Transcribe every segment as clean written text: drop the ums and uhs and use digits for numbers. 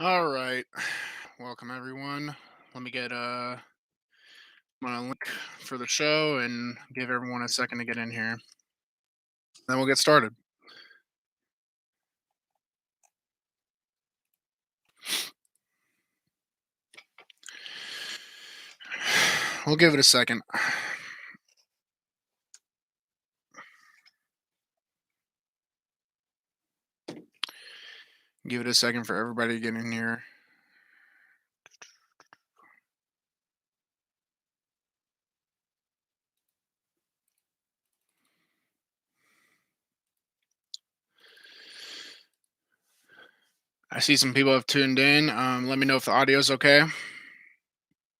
All right. Welcome everyone. Let me get my link for the show and give everyone a second to get in here. Then we'll get started. We'll give it a second. Give it a second for everybody to get in here. I see some people have tuned in. Let me know if the audio is okay.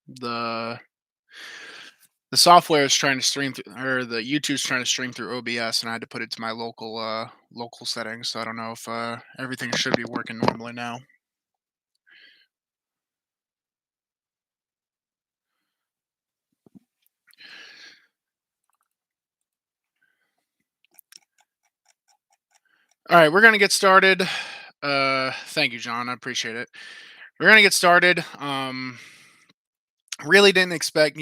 The the software is trying to stream through, or the YouTube's trying to stream through OBS, and I had to put it to my local settings. So I don't know if everything should be working normally now. All right, we're gonna get started. Thank you, John. I appreciate it. We're gonna get started. Really didn't expect,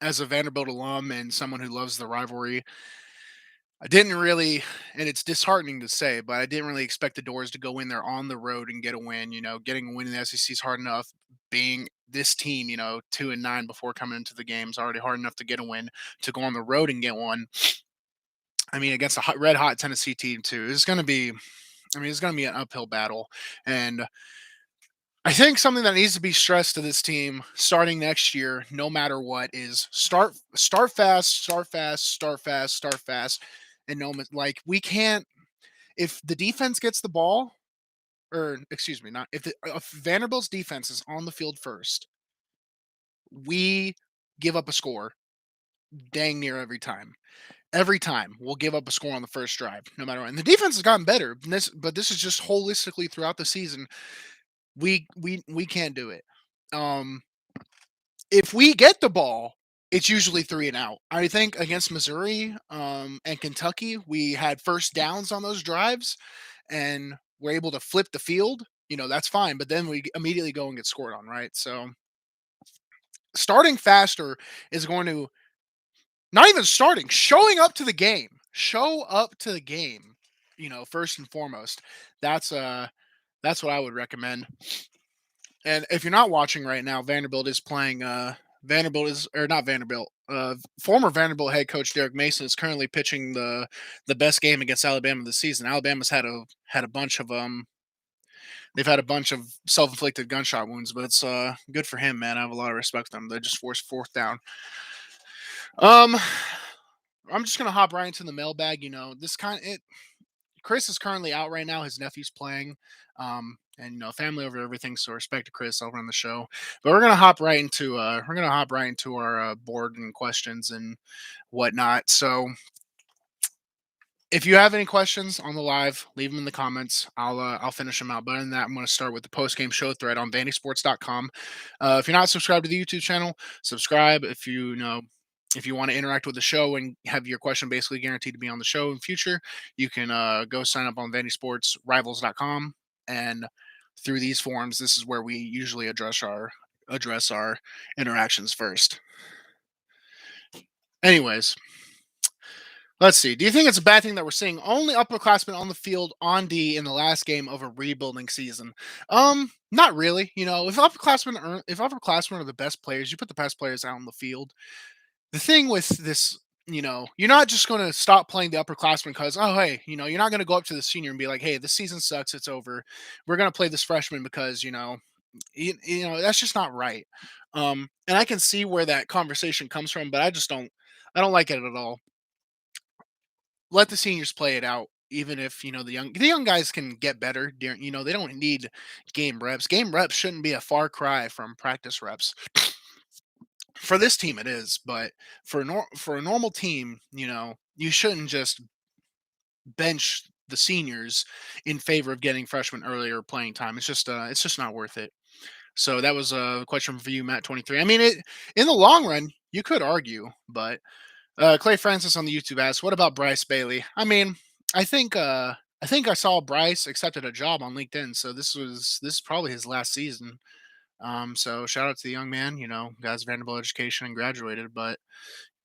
as a Vanderbilt alum and someone who loves the rivalry, I didn't really, and it's disheartening to say, but I didn't really expect the Doors to go in there on the road and get a win. Getting a win in the SEC is hard enough. Being this team, 2-9 before coming into the game is already hard enough to get a win. To go on the road and get one, I mean, against a red hot Tennessee team too, is going to be. I mean, it's going to be an uphill battle, and I think something that needs to be stressed to this team starting next year, no matter what, is start fast, start fast, start fast, start fast, and like we can't, if the defense gets the ball, or excuse me, not if Vanderbilt's defense is on the field first, we give up a score dang near every time. Every time we'll give up a score on the first drive, no matter what. And the defense has gotten better. But this is just holistically throughout the season. We can't do it. Um, if we get the ball, it's usually 3 and out. I think against Missouri, and Kentucky, we had first downs on those drives and we're able to flip the field. That's fine, but then we immediately go and get scored on, right? So starting faster is going to, not even starting, showing up to the game. Show up to the game, first and foremost. That's that's what I would recommend. And if you're not watching right now, Vanderbilt is playing. Vanderbilt is, or not Vanderbilt. Former Vanderbilt head coach Derek Mason is currently pitching the best game against Alabama this season. Alabama's had a bunch of they've had a bunch of self inflicted gunshot wounds, but it's good for him, man. I have a lot of respect for them. They just forced fourth down. Um, I'm just gonna hop right into the mailbag. This kind it Chris is currently out right now. His nephew's playing. And family over everything. So respect to Chris. I'll run the show. But we're gonna hop right into our board and questions and whatnot. So if you have any questions on the live, leave them in the comments. I'll finish them out. But other than that, I'm going to start with the post game show thread on VandySports.com. If you're not subscribed to the YouTube channel, subscribe. If you want to interact with the show and have your question basically guaranteed to be on the show in future, you can go sign up on VandySportsRivals.com, and through these forums, this is where we usually address our interactions first. Anyways, let's see. Do you think it's a bad thing that we're seeing only upperclassmen on the field on D in the last game of a rebuilding season? Not really. If upperclassmen are the best players, you put the best players out on the field. The thing with this, you're not just going to stop playing the upperclassmen because, oh, hey, you're not going to go up to the senior and be like, hey, this season sucks, it's over. We're going to play this freshman because, that's just not right. And I can see where that conversation comes from, but I don't like it at all. Let the seniors play it out. Even if the young guys can get better, they don't need game reps. Game reps shouldn't be a far cry from practice reps. For this team, it is, but for a normal team, you shouldn't just bench the seniors in favor of getting freshmen earlier playing time. It's just not worth it. So that was a question for you, Matt 23. I mean, in the long run, you could argue, but Clay Francis on the YouTube asks, "What about Bryce Bailey?" I mean, I think I think I saw Bryce accepted a job on LinkedIn, so this is probably his last season. So shout out to the young man. Got his Vanderbilt education and graduated, but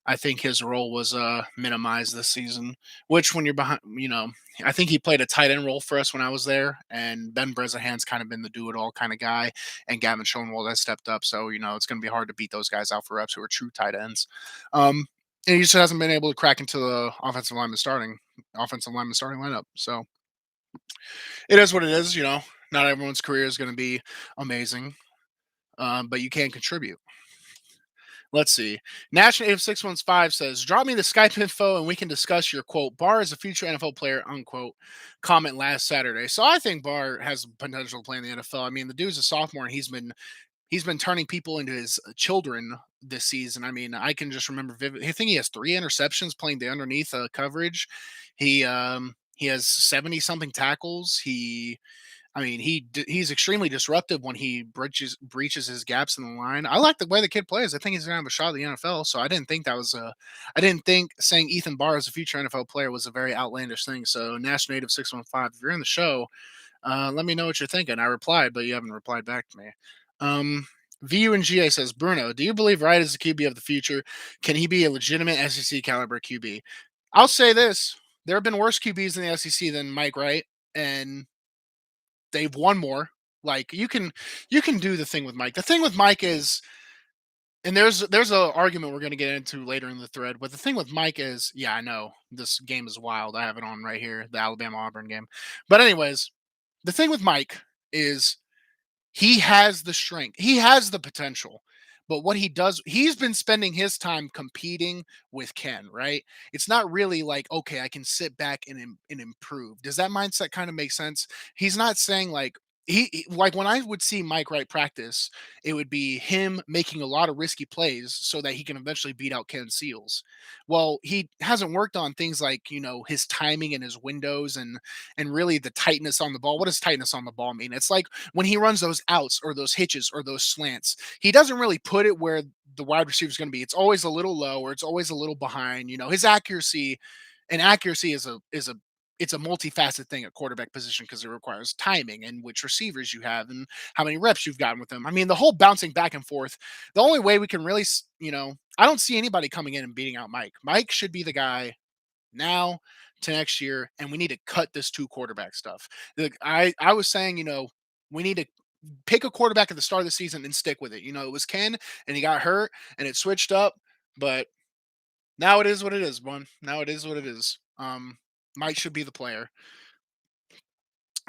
I think his role was minimized this season. Which, when you're behind, I think he played a tight end role for us when I was there, and Ben Brezahan's kind of been the do it all kind of guy, and Gavin Schoenwald has stepped up. So it's going to be hard to beat those guys out for reps who are true tight ends. Um, and he just hasn't been able to crack into the offensive lineman starting lineup. So it is what it is. Not everyone's career is going to be amazing, but you can contribute. Let's see. National Native 615 says, drop me the Skype info and we can discuss your quote, Barr is a future NFL player, unquote, comment last Saturday. So I think Barr has potential to play in the NFL. I mean, the dude's a sophomore and he's been turning people into his children this season. I mean, I can just remember vividly. I think he has 3 interceptions playing the underneath he has 70 something tackles. He's extremely disruptive when he breaches his gaps in the line. I like the way the kid plays. I think he's gonna have a shot at the NFL. So I didn't think saying Ethan Barr is a future NFL player was a very outlandish thing. So National Native 615, if you're in the show, let me know what you're thinking. I replied, but you haven't replied back to me. VU and GA says, Bruno, do you believe Wright is the QB of the future? Can he be a legitimate SEC caliber QB? I'll say this: there have been worse QBs in the SEC than Mike Wright, and they've won more. Like you can do the thing with Mike. The thing with Mike is, and there's a argument we're going to get into later in the thread. But the thing with Mike is, yeah, I know this game is wild. I have it on right here, the Alabama Auburn game. But anyways, the thing with Mike is he has the strength. He has the potential. But what he does, he's been spending his time competing with Ken, right? It's not really like, okay, I can sit back and improve. Does that mindset kind of make sense? He's not saying like, like when I would see Mike Wright practice, it would be him making a lot of risky plays so that he can eventually beat out Ken Seals. Well, he hasn't worked on things like his timing and his windows and really the tightness on the ball. What does tightness on the ball mean? It's like when he runs those outs or those hitches or those slants, he doesn't really put it where the wide receiver is going to be. It's always a little low or it's always a little behind. His accuracy is a multifaceted thing at quarterback position because it requires timing and which receivers you have and how many reps you've gotten with them. I mean, the whole bouncing back and forth. The only way we can really, I don't see anybody coming in and beating out Mike. Mike should be the guy now to next year, and we need to cut this two quarterback stuff. I was saying, we need to pick a quarterback at the start of the season and stick with it. It was Ken, and he got hurt, and it switched up, but now it is what it is, man. Now it is what it is. Mike should be the player.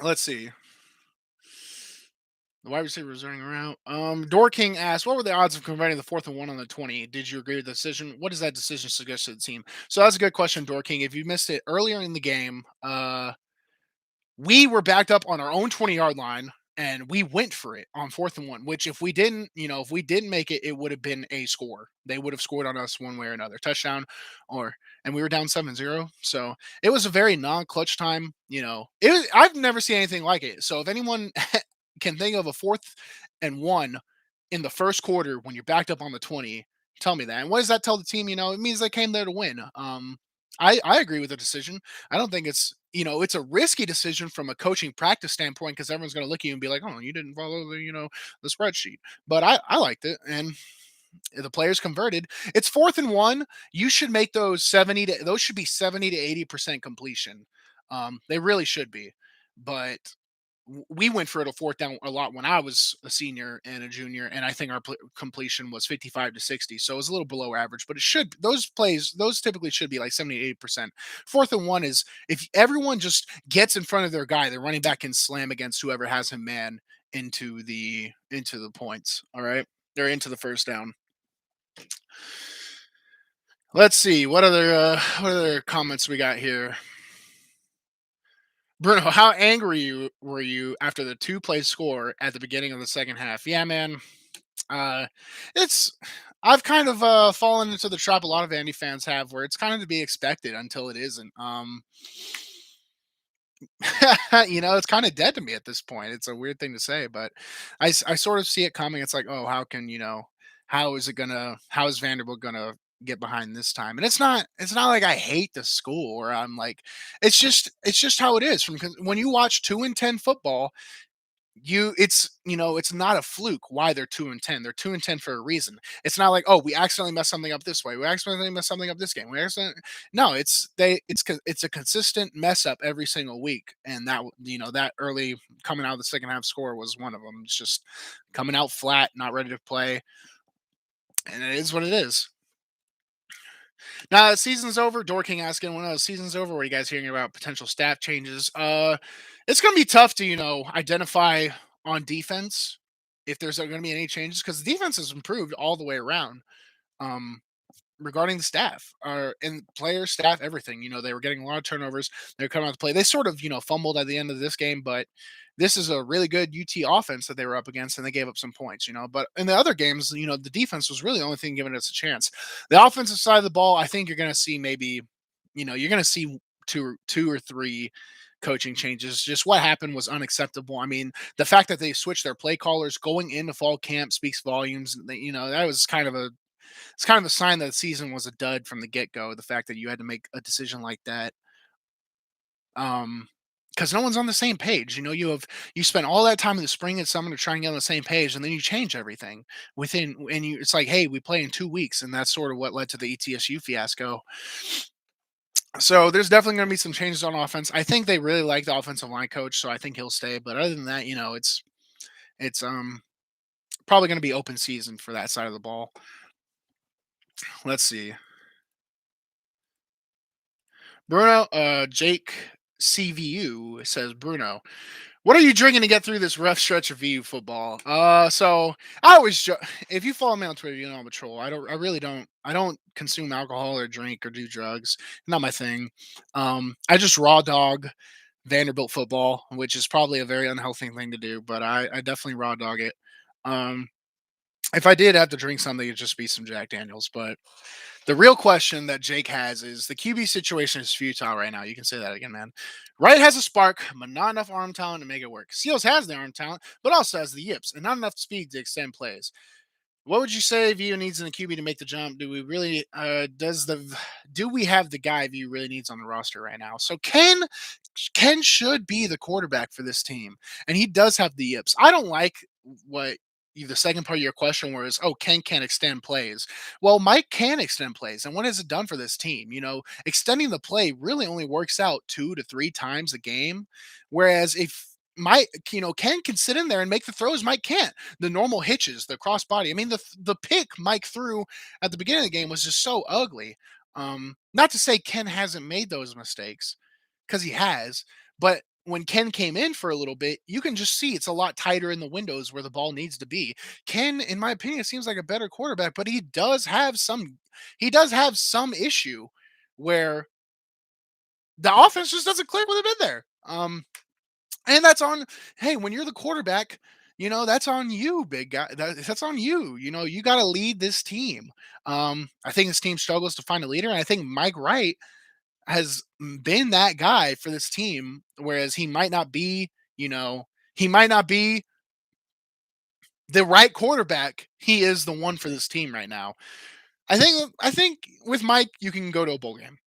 Let's see. The wide receiver is running around. Door King asked, "What were the odds of converting the 4th and 1 on the 20? Did you agree with the decision? What does that decision suggest to the team?" So that's a good question, Door King. If you missed it earlier in the game, we were backed up on our own 20-yard line and we went for it on 4th and 1, which if we didn't make it, it would have been a score. They would have scored on us one way or another, touchdown and we were down 7-0. So it was a very non-clutch time. I've never seen anything like it. So if anyone can think of a 4th and 1 in the first quarter when you're backed up on the 20, tell me that. And what does that tell the team? It means they came there to win. I agree with the decision. I don't think it's a risky decision from a coaching practice standpoint because everyone's going to look at you and be like, oh, you didn't follow the spreadsheet. But I liked it, and the players converted. It's 4th and 1. You should make those those should be 70 to 80% completion. They really should be, but we went for it a 4th down a lot when I was a senior and a junior, and I think our completion was 55 to 60, so it was a little below average. But those typically should be like 70 to 80%. 4th and 1 is if everyone just gets in front of their guy, the running back can slam against whoever has him man into the points. All right, they're into the first down. Let's see what other comments we got here. Bruno, how angry were you after the 2-play score at the beginning of the second half? Yeah, man. Uh, it's I've kind of fallen into the trap a lot of Vandy fans have, where it's kind of to be expected until it isn't. It's kind of dead to me at this point. It's a weird thing to say, but I sort of see it coming. It's like, oh, how is Vanderbilt gonna get behind this time. And it's not like I hate the school or I'm like it's just how it is when you watch 2-10 football, it's not a fluke why they're 2-10. They're 2-10 for a reason. It's not like, oh, we accidentally messed something up this way. We accidentally messed something up this game. No, it's a consistent mess up every single week. And that early coming out of the second half score was one of them. It's just coming out flat, not ready to play, and it is what it is. Now the season's over. Dorking asking when the season's over, what are you guys hearing about potential staff changes? It's gonna be tough to, identify on defense if there's gonna be any changes because the defense has improved all the way around. Um, regarding the staff and player staff, everything. They were getting a lot of turnovers. They were coming out to play. They sort of, fumbled at the end of this game, but this is a really good UT offense that they were up against, and they gave up some points. But in the other games, the defense was really the only thing giving us a chance. The offensive side of the ball, I think you're going to see maybe, you're going to see two or three coaching changes. Just what happened was unacceptable. I mean, the fact that they switched their play callers going into fall camp speaks volumes. That was kind of a sign that the season was a dud from the get go. The fact that you had to make a decision like that, because no one's on the same page. You spent all that time in the spring and summer to try and get on the same page, and then you change everything it's like, hey, we play in 2 weeks, and that's sort of what led to the ETSU fiasco. So there's definitely going to be some changes on offense. I think they really like the offensive line coach, so I think he'll stay. But other than that, it's probably going to be open season for that side of the ball. Let's see. Bruno, Jake CVU says, Bruno, what are you drinking to get through this rough stretch of VU football? So I always, if you follow me on Twitter, I'm a troll. I don't consume alcohol or drink or do drugs. Not my thing. I just raw dog Vanderbilt football, which is probably a very unhealthy thing to do, but I definitely raw dog it. If I did have to drink something, it'd just be some Jack Daniels, but the real question that Jake has is the QB situation is futile right now. You can say that again, man. Wright has a spark, but not enough arm talent to make it work. Seals has the arm talent, but also has the yips and not enough speed to extend plays. What would you say VU needs in the QB to make the jump? Do we really do we have the guy VU really needs on the roster right now? So Ken should be the quarterback for this team, and he does have the yips. I don't like what the second part of your question was, oh, Ken can't extend plays. Well, Mike can extend plays, and what has it done for this team? Extending the play really only works out 2 to 3 times a game, whereas if Ken can sit in there and make the throws. Mike can't. The normal hitches, the cross body. I mean, the pick Mike threw at the beginning of the game was just so ugly. Not to say Ken hasn't made those mistakes, because he has, but when Ken came in for a little bit, you can just see it's a lot tighter in the windows where the ball needs to be. Ken, in my opinion, seems like a better quarterback, but he does have some issue where the offense just doesn't click with him in there. And that's on, hey, when you're the quarterback, that's on you, big guy. That's on you. You got to lead this team. I think this team struggles to find a leader, and I think Mike Wright has been that guy for this team, whereas he might not be the right quarterback. He is the one for this team right now. I think with Mike, you can go to a bowl game.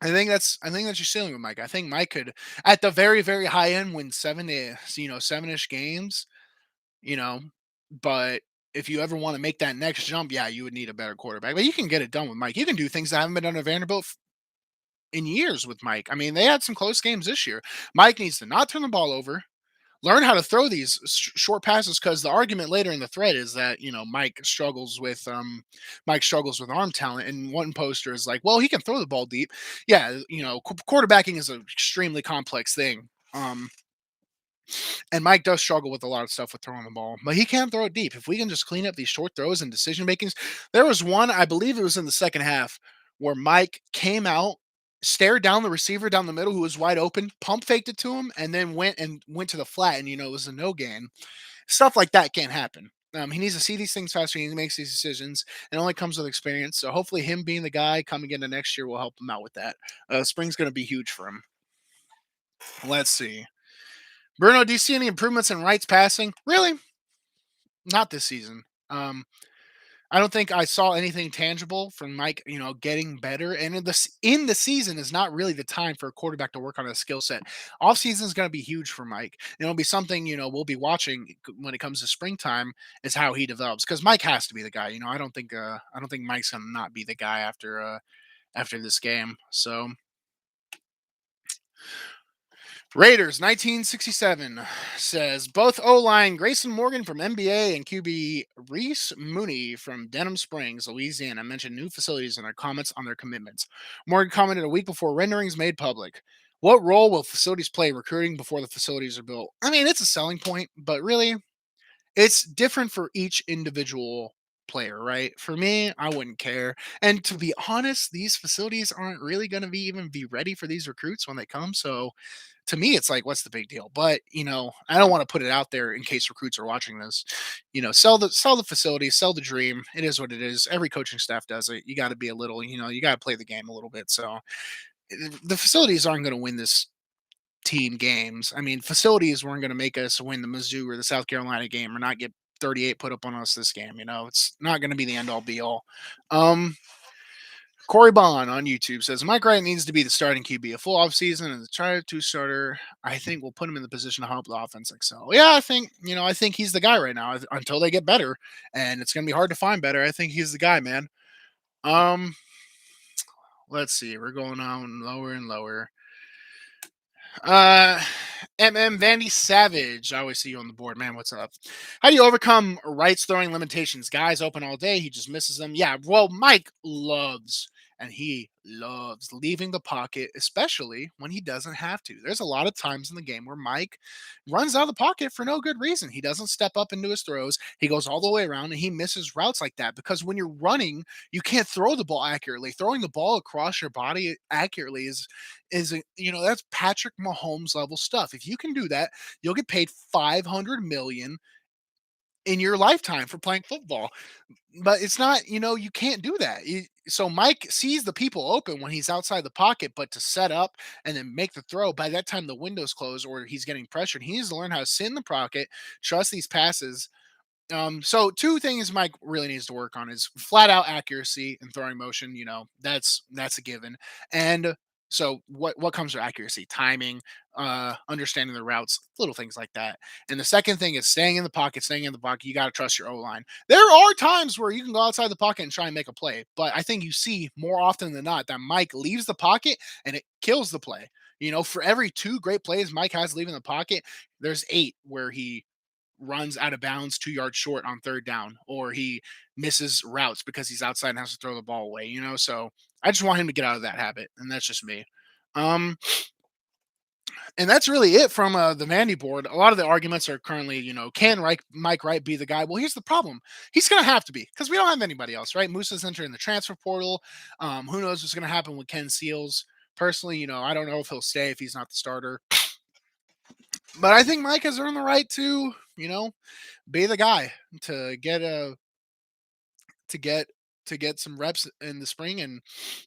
I think that's your ceiling with Mike. I think Mike could, at the very, very high end, win 7-ish games, you know. But if you ever want to make that next jump, yeah, you would need a better quarterback. But you can get it done with Mike. You can do things that haven't been done at Vanderbilt in years with Mike. I mean, they had some close games this year. Mike needs to not turn the ball over, learn how to throw these short passes, because the argument later in the thread is that Mike struggles with arm talent, and one poster is like, well, he can throw the ball deep. Yeah, quarterbacking is an extremely complex thing. And Mike does struggle with a lot of stuff with throwing the ball, but he can throw it deep. If we can just clean up these short throws and decision makings. There was one, I believe it was in the second half, where Mike came out, stared down the receiver down the middle who was wide open, pump faked it to him, and then went to the flat, and it was a no gain. Stuff like that can't happen. He needs to see these things faster. He makes these decisions. It only comes with experience. So hopefully, him being the guy coming into next year will help him out with that. Spring's going to be huge for him. Let's see. Bruno, do you see any improvements in Wright's passing? Really? Not this season. I don't think I saw anything tangible from Mike, getting better. And in the season is not really the time for a quarterback to work on a skill set. Off season is going to be huge for Mike. It'll be something we'll be watching when it comes to springtime is how he develops because Mike has to be the guy. I don't think Mike's going to not be the guy after this game. So Raiders 1967 says both O line Grayson Morgan from NBA and QB Reese Mooney from Denham Springs, Louisiana, mentioned new facilities in their comments on their commitments. Morgan commented a week before renderings made public. What role will facilities play recruiting before the facilities are built? I mean, it's a selling point, but really, it's different for each individual player, right? For me, I wouldn't care. And to be honest, these facilities aren't really going to be even be ready for these recruits when they come. So to me, it's like, what's the big deal? But I don't want to put it out there in case recruits are watching this. Sell the facility, sell the dream. It is what it is. Every coaching staff does it. You got to be a little, you got to play the game a little bit. So the facilities aren't going to win this team games. I mean, facilities weren't going to make us win the Mizzou or the South Carolina game or not get 38 put up on us this game. It's not going to be the end all be all. Um, Corey Bond on YouTube says Mike Wright needs to be the starting QB. A full offseason and the try two starter, I think will put him in the position to help the offense excel. Yeah, I think he's the guy right now until they get better, and it's gonna be hard to find better. I think he's the guy, man. Um, let's see, we're going on lower and lower. Uh, Vandy Savage. I always see you on the board, man. What's up? How do you overcome Wright's throwing limitations? Guys open all day. He just misses them. Yeah, well, Mike loves and he loves leaving the pocket, especially when he doesn't have to. There's a lot of times in the game where Mike runs out of the pocket for no good reason. He doesn't step up into his throws. He goes all the way around and he misses routes like that because when you're running, you can't throw the ball accurately. Throwing the ball across your body accurately that's Patrick Mahomes level stuff. If you can do that, you'll get paid 500 million in your lifetime for playing football. But it's not, you can't do that. So Mike sees the people open when he's outside the pocket, but to set up and then make the throw, by that time the window's closed or he's getting pressured. He needs to learn how to sit in the pocket, trust these passes. So two things Mike really needs to work on is flat out accuracy and throwing motion. That's a given. And so what comes with accuracy? Timing, understanding the routes, little things like that. And the second thing is staying in the pocket, staying in the pocket. You got to trust your O line. There are times where you can go outside the pocket and try and make a play, but I think you see more often than not that Mike leaves the pocket and it kills the play. For every two great plays Mike has leaving the pocket, there's eight where he runs out of bounds 2 yards short on third down, or he misses routes because he's outside and has to throw the ball away. So I just want him to get out of that habit, and that's just me. Um, and that's really it from the Vandy board. A lot of the arguments are currently, can Mike Wright be the guy? Well, here's the problem. He's going to have to be because we don't have anybody else, right? Moosa's entering the transfer portal. Who knows what's going to happen with Ken Seals? Personally, I don't know if he'll stay if he's not the starter. But I think Mike has earned the right to, be the guy to get a to get to get some reps in the spring, and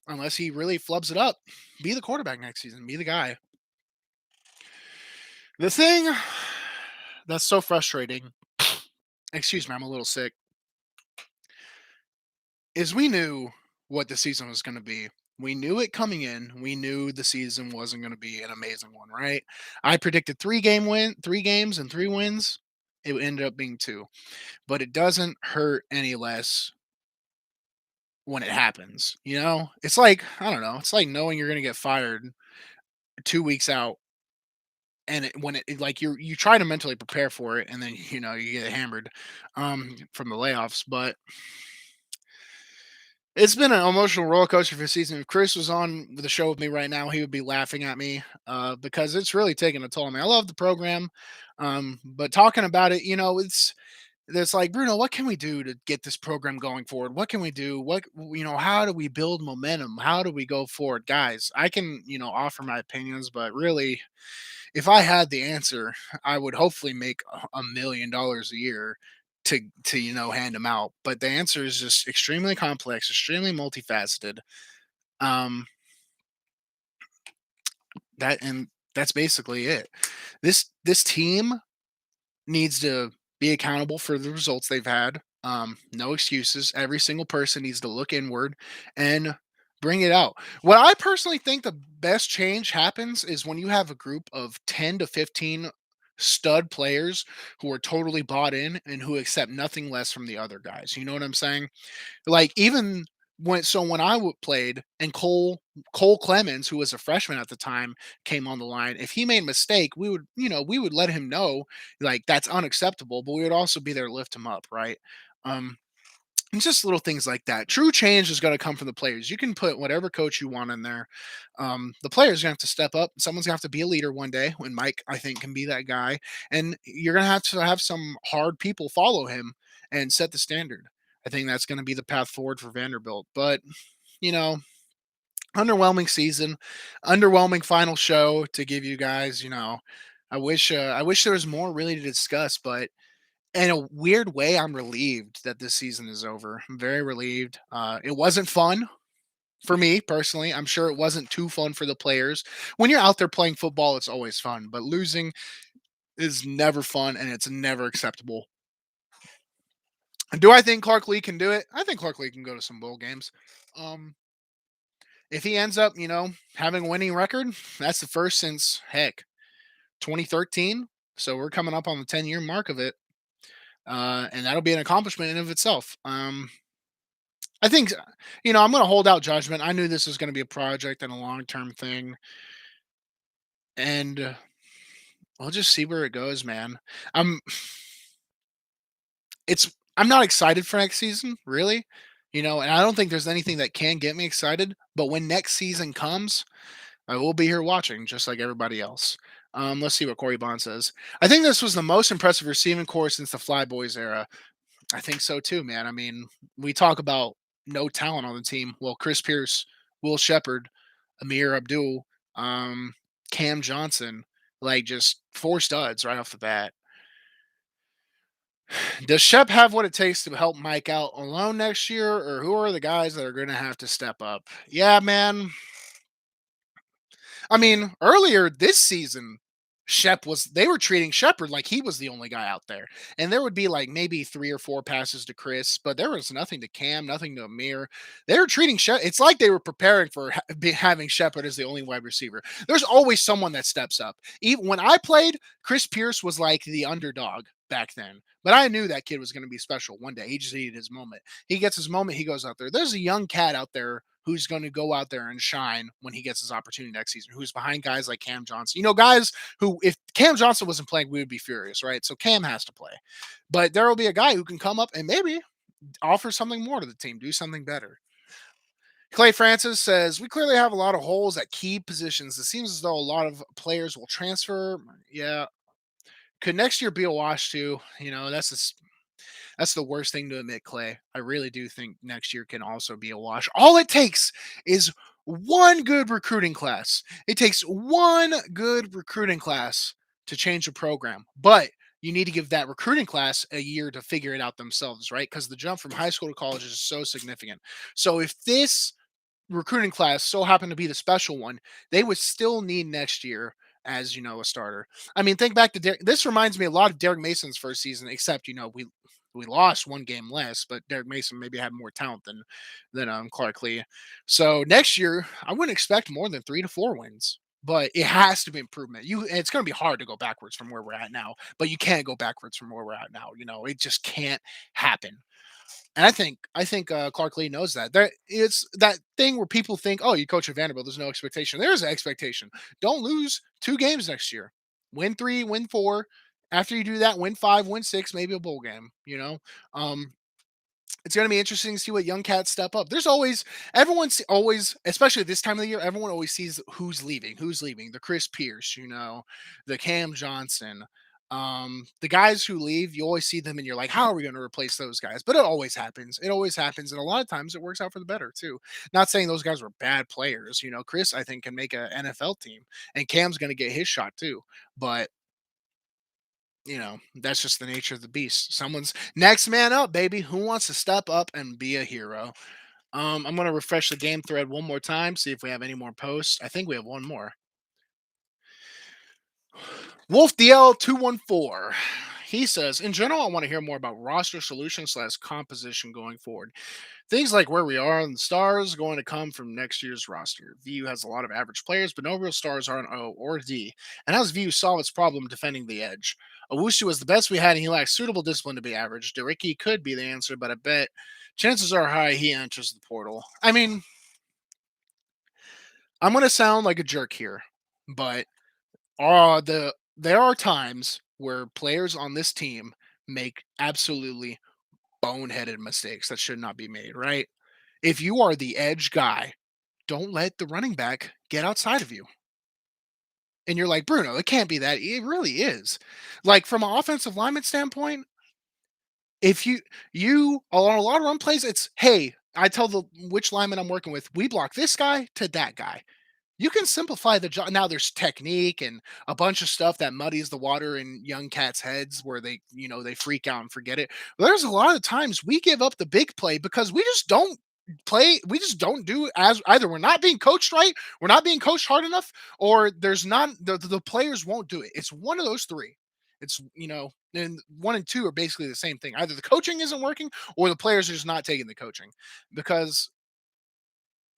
unless he really flubs it up, be the quarterback next season, be the guy. The thing that's so frustrating, excuse me, I'm a little sick, is we knew what the season was going to be. We knew it coming in. We knew the season wasn't going to be an amazing one, right? I predicted 3 games and 3 wins. It ended up being 2, but it doesn't hurt any less when it happens. It's like, I don't know, it's like knowing you're going to get fired 2 weeks out, and when like you try to mentally prepare for it, and then you get hammered from the layoffs. But it's been an emotional roller coaster for the season. If Chris was on the show with me right now, he would be laughing at me because it's really taking a toll on me. I love the program, but talking about it, it's like, Bruno, what can we do to get this program going forward? What can we do? How do we build momentum? How do we go forward? Guys, I can, offer my opinions, but really, if I had the answer, I would hopefully make $1 million a year to hand them out. But the answer is just extremely complex, extremely multifaceted. Um, that's basically it. This team needs to be accountable for the results they've had. No excuses. Every single person needs to look inward and bring it out. What I personally think the best change happens is when you have a group of 10 to 15 stud players who are totally bought in and who accept nothing less from the other guys. You know what I'm saying? Like even when played and Cole Clemens, who was a freshman at the time, came on the line. If he made a mistake, we would let him know like that's unacceptable, but we would also be there to lift him up, right? Um, and just little things like that. True change is going to come from the players. You can put whatever coach you want in there. The players are going to have to step up. Someone's going to have to be a leader one day. When Mike, I think, can be that guy, and you're going to have some hard people follow him and set the standard. I think that's going to be the path forward for Vanderbilt. But you know, underwhelming season, underwhelming final show to give you guys. I wish there was more really to discuss, but in a weird way, I'm relieved that this season is over. I'm very relieved. It wasn't fun for me personally. I'm sure it wasn't too fun for the players. When you're out there playing football, it's always fun, but losing is never fun and it's never acceptable. Do I think Clark Lee can do it? I think Clark Lee can go to some bowl games. Um, if he ends up, having a winning record, that's the first since heck 2013. So we're coming up on the 10-year mark of it, and that'll be an accomplishment in of itself. I think, I'm going to hold out judgment. I knew this was going to be a project and a long term thing, and we'll just see where it goes, man. I'm I'm not excited for next season, really. And I don't think there's anything that can get me excited. But when next season comes, I will be here watching, just like everybody else. Let's see what Corey Bond says. I think this was the most impressive receiving corps since the Flyboys era. I think so too, man. I mean, we talk about no talent on the team. Well, Chris Pierce, Will Shepard, Amir Abdul, um, Cam Johnson, like just four studs right off the bat. Does Shep have what it takes to help Mike out alone next year, or who are the guys that are going to have to step up? Yeah, man. I mean, earlier this season, they were treating Shepard like he was the only guy out there. And there would be like maybe three or four passes to Chris, but there was nothing to Cam, nothing to Amir. They were treating Shepard. It's like they were preparing for having Shepard as the only wide receiver. There's always someone that steps up. Even when I played, Chris Pierce was like the underdog back then. But I knew that kid was going to be special one day. He just needed his moment. He gets his moment, he goes out there. There's a young cat out there who's going to go out there and shine when he gets his opportunity next season, who's behind guys like Cam Johnson. Guys who, if Cam Johnson wasn't playing, we would be furious, right? So Cam has to play. But there will be a guy who can come up and maybe offer something more to the team, do something better. Clay Francis says, we clearly have a lot of holes at key positions. It seems as though a lot of players will transfer. Yeah. Could next year be a wash too? That's the worst thing to admit, Clay. I really do think next year can also be a wash. All it takes is one good recruiting class. It takes one good recruiting class to change a program. But you need to give that recruiting class a year to figure it out themselves, right? Because the jump from high school to college is so significant. So if this recruiting class so happened to be the special one, they would still need next year as a starter. I mean, think back to this reminds me a lot of Derek Mason's first season, except we lost one game less, but Derek Mason maybe had more talent than Clark Lee. So next year, I wouldn't expect more than 3 to 4 wins. But it has to be improvement. It's going to be hard to go backwards from where we're at now, but you can't go backwards from where we're at now. It just can't happen. And I think Clark Lee knows that. It's that thing where people think, "Oh, you coach at Vanderbilt, there's no expectation." There's an expectation. Don't lose 2 games next year. Win 3, win 4. After you do that, win 5, win 6, maybe a bowl game. Um, it's going to be interesting to see what young cats step up. There's everyone's always, especially this time of the year, everyone always sees who's leaving. Who's leaving? The Chris Pierce, the Cam Johnson, the guys who leave. You always see them, and you're like, how are we going to replace those guys? But it always happens. It always happens, and a lot of times it works out for the better too. Not saying those guys were bad players. Chris, I think, can make an NFL team, and Cam's going to get his shot too. But that's just the nature of the beast. Someone's next man up, baby. Who wants to step up and be a hero? I'm going to refresh the game thread one more time, see if we have any more posts. I think we have one more. Wolf DL 214. He says, in general, I want to hear more about roster solution slash composition going forward. Things like where we are and the stars going to come from next year's roster. VU has a lot of average players, but no real stars are on O or D. And how's VU solve its problem defending the edge? Owusu was the best we had, and he lacks suitable discipline to be average. Dericki could be the answer, but I bet chances are high he enters the portal. I mean, I'm going to sound like a jerk here, but there are times where players on this team make absolutely boneheaded mistakes that should not be made, right? If you are the edge guy, don't let the running back get outside of you. And you're like, Bruno, it can't be that. It really is. Like from an offensive lineman standpoint, if you on a lot of run plays, it's hey, I tell the which lineman I'm working with, we block this guy to that guy. You can simplify the job. Now there's technique and a bunch of stuff that muddies the water in young cats' heads where they freak out and forget it. There's a lot of times we give up the big play because we just don't do as either we're not being coached right, we're not being coached hard enough, or there's not the players won't do it. It's one of those three. It's and one and two are basically the same thing. Either the coaching isn't working or the players are just not taking the coaching because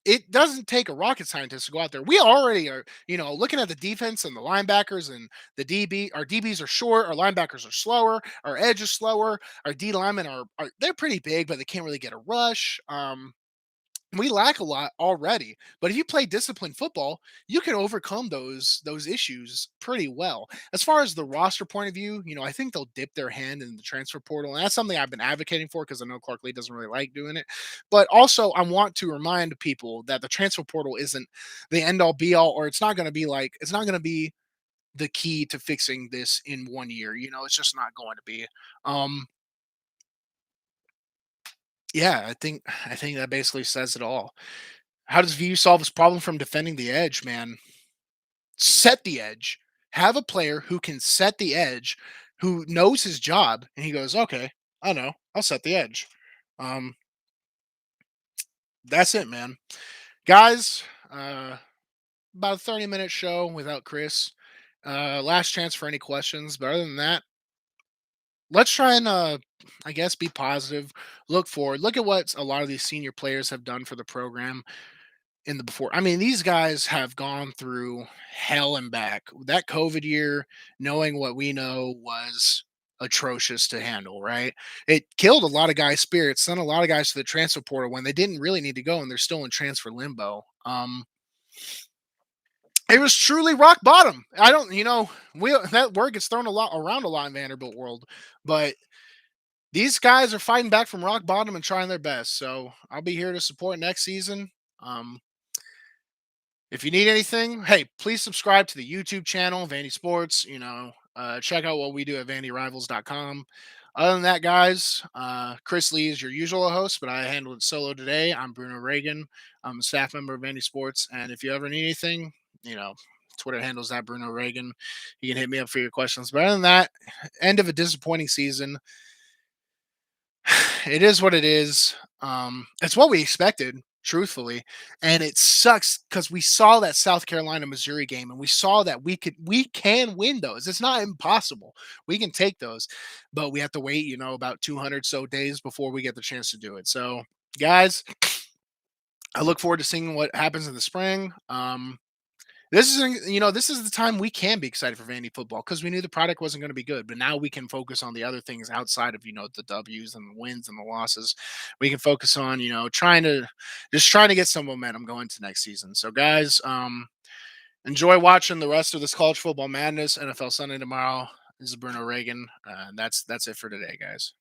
it doesn't take a rocket scientist to go out there. We already are, looking at the defense and the linebackers and the DB. Our DBs are short, our linebackers are slower, our edge is slower, our D linemen are they're pretty big, but they can't really get a rush. We lack a lot already, but if you play disciplined football, you can overcome those issues pretty well. As far as the roster point of view, I think they'll dip their hand in the transfer portal, and that's something I've been advocating for because I know Clark Lee doesn't really like doing it. But also, I want to remind people that the transfer portal isn't the end all be all, or it's not going to be the key to fixing this in 1 year. It's just not going to be. Um, yeah, I think that basically says it all. How does VU solve this problem from defending the edge, man? Set the edge. Have a player who can set the edge, who knows his job, and he goes, "Okay, I know. I'll set the edge." Um, that's it, man. Guys, about a 30-minute show without Chris. Last chance for any questions, but other than that, let's try and I guess be positive, look forward, look at what a lot of these senior players have done for the program in the before. I mean, these guys have gone through hell and back. That COVID year, knowing what we know was atrocious to handle, right? It killed a lot of guys' spirits, sent a lot of guys to the transfer portal when they didn't really need to go and they're still in transfer limbo. It was truly rock bottom. I don't, we that word gets thrown a lot around a lot in Vanderbilt world, but these guys are fighting back from rock bottom and trying their best. So I'll be here to support next season. Um, If you need anything, hey, please subscribe to the YouTube channel, VandySports. Check out what we do at VandyRivals.com. Other than that, guys, Chris Lee is your usual host, but I handled it solo today. I'm Bruno Reagan. I'm a staff member of VandySports. And if you ever need anything, you know, Twitter handles that Bruno Reagan. You can hit me up for your questions. But other than that, end of a disappointing season. It is what it is. It's what we expected, truthfully, and it sucks because we saw that South Carolina Missouri game, and we saw that we can win those. It's not impossible. We can take those, but we have to wait, about 200 so days before we get the chance to do it. So, guys, I look forward to seeing what happens in the spring. This is the time we can be excited for Vandy football because we knew the product wasn't going to be good, but now we can focus on the other things outside of the W's and the wins and the losses. We can focus on trying to get some momentum going to next season. So guys, enjoy watching the rest of this college football madness. NFL Sunday tomorrow. This is Bruno Reagan. That's it for today, guys.